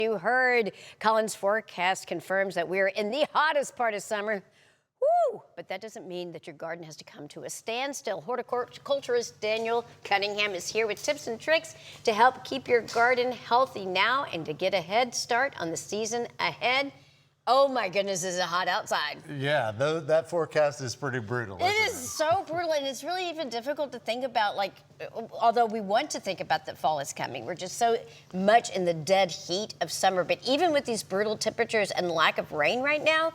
You heard Colin's forecast confirms that we're in the hottest part of summer. Woo! But that doesn't mean that your garden has to come to a standstill. Horticulturist Daniel Cunningham is here with tips and tricks to help keep your garden healthy now and to get a head start on the season ahead. Oh my goodness, is it hot outside? Yeah, that forecast is pretty brutal. It is so brutal, and it's really even difficult to think about, like, although we want to think about that fall is coming. We're just so much in the dead heat of summer. But even with these brutal temperatures and lack of rain right now,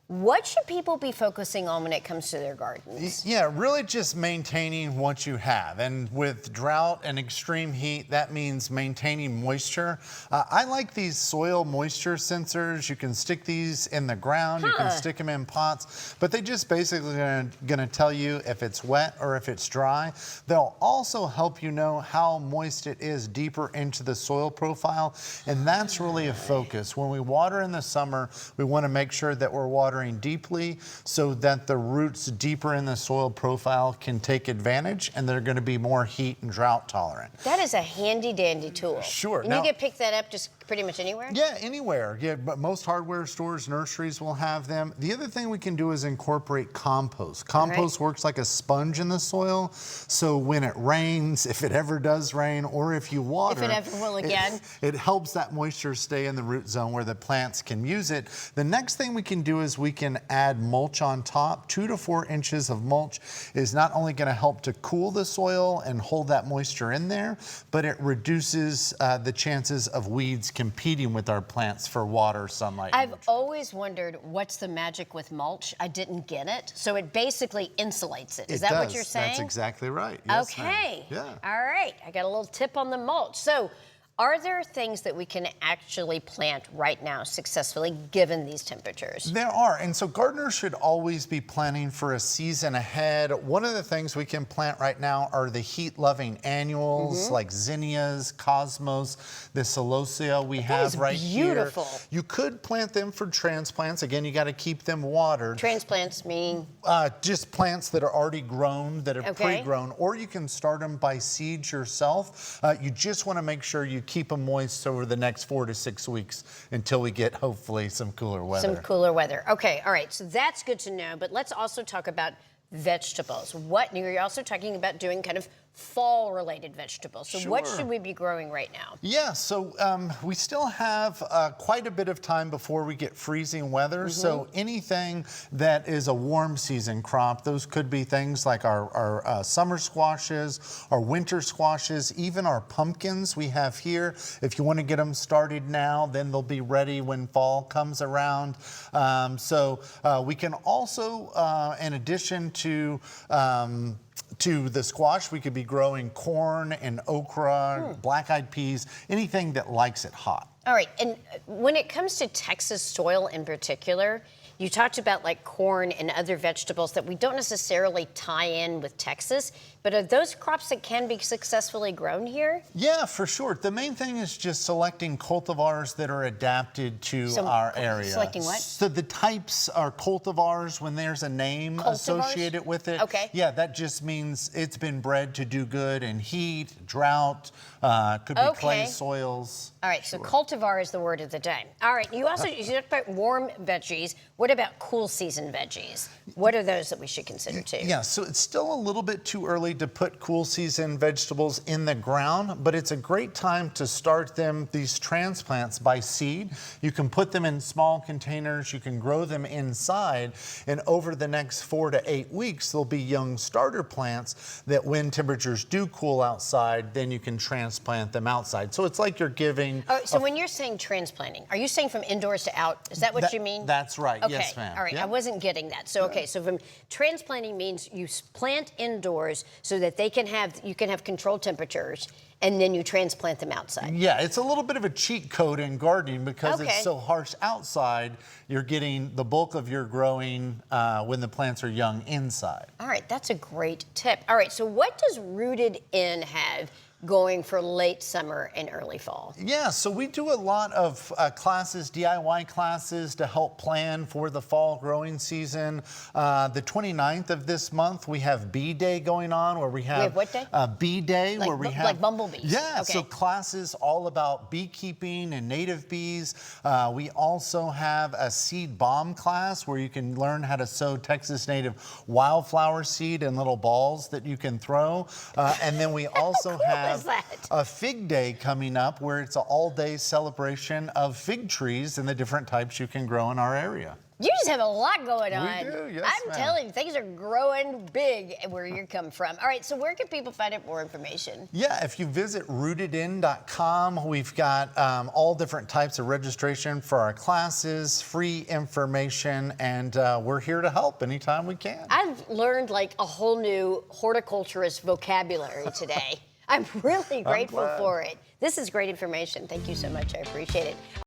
what should people be focusing on when it comes to their gardens? Yeah, really just maintaining what you have. And with drought and extreme heat, that means maintaining moisture. I like these soil moisture sensors. You can stick these in the ground. You can stick them in pots. But they just basically going to tell you if it's wet or if it's dry. They'll also help you know how moist it is deeper into the soil profile. And that's really a focus. When we water in the summer, we want to make sure that we're watering deeply so that the roots deeper in the soil profile can take advantage and they're going to be more heat and drought tolerant. That is a handy dandy tool. Sure. And you can pick that up just pretty much anywhere? Yeah, anywhere. Yeah, but most hardware stores, nurseries will have them. The other thing we can do is incorporate compost. Compost works like a sponge in the soil. So when it rains, if it ever does rain, or if you water, if it ever will again, it helps that moisture stay in the root zone where the plants can use it. The next thing we can do is we can add mulch on top. 2 to 4 inches of mulch is not only going to help to cool the soil and hold that moisture in there, but it reduces the chances of weeds competing with our plants for water, sunlight. I've always wondered what's the magic with mulch. I didn't get it. So it basically insulates it. Is that what you're saying? That's exactly right. Yes, okay. Yeah. All right. I got a little tip on the mulch. So are there things that we can actually plant right now successfully given these temperatures? There are, and so gardeners should always be planning for a season ahead. One of the things we can plant right now are the heat-loving annuals like zinnias, cosmos, the celosia we have right beautiful. Here. You could plant them for transplants. Again, you got to keep them watered. Transplants mean? Just plants that are already grown, that are pre-grown, or you can start them by seeds yourself. You just want to make sure you keep them moist over the next 4 to 6 weeks until we get, hopefully, some cooler weather. Some cooler weather. Okay, all right, so that's good to know, but let's also talk about vegetables. You're also talking about doing kind of fall-related vegetables. So what should we be growing right now? Yeah, so we still have quite a bit of time before we get freezing weather. So anything that is a warm season crop, those could be things like our summer squashes, our winter squashes, even our pumpkins we have here. If you want to get them started now, then they'll be ready when fall comes around. We can also, in addition to the squash, we could be growing corn and okra, black-eyed peas, anything that likes it hot. All right, and when it comes to Texas soil in particular, you talked about like corn and other vegetables that we don't necessarily tie in with Texas, but are those crops that can be successfully grown here? Yeah, for sure. The main thing is just selecting cultivars that are adapted to our area. Selecting what? So the types are cultivars when there's a name associated with it. Okay. Yeah, that just means it's been bred to do good in heat, drought, could be clay soils. All right, so cultivar is the word of the day. All right, you talked about warm veggies. What about cool season veggies? What are those that we should consider too? Yeah, so it's still a little bit too early to put cool season vegetables in the ground, but it's a great time to start these transplants by seed. You can put them in small containers, you can grow them inside, and over the next 4 to 8 weeks, there'll be young starter plants that when temperatures do cool outside, then you can transplant them outside. So it's like you're giving... So when you're saying transplanting, are you saying from indoors to out? Is that what you mean? That's right, okay. Yes, ma'am. All right, I wasn't getting that. So, okay, so from transplanting means you plant indoors so that you can have controlled temperatures, and then you transplant them outside. Yeah, it's a little bit of a cheat code in gardening because it's so harsh outside, you're getting the bulk of your growing when the plants are young inside. All right, that's a great tip. All right, so what does Rooted In have going for late summer and early fall? Yeah, so we do a lot of classes, DIY classes to help plan for the fall growing season. The 29th of this month, we have Bee Day going on where we have what day? Bee Day, Like, where we have like bumblebees. Yeah, Okay. so classes all about beekeeping and native bees. We also have a seed bomb class where you can learn how to sow Texas native wildflower seed in little balls that you can throw. And then we also have a Fig Day coming up where it's an all-day celebration of fig trees and the different types you can grow in our area. You just have a lot going on. We do, yes, I'm ma'am. telling you, things are growing big where you come from. All right, so where can people find out more information? Yeah, if you visit rootedin.com, we've got all different types of registration for our classes, free information, and we're here to help anytime we can. I've learned like a whole new horticulturist vocabulary today. I'm really grateful glad. for it. This is great information. Thank you so much. I appreciate it.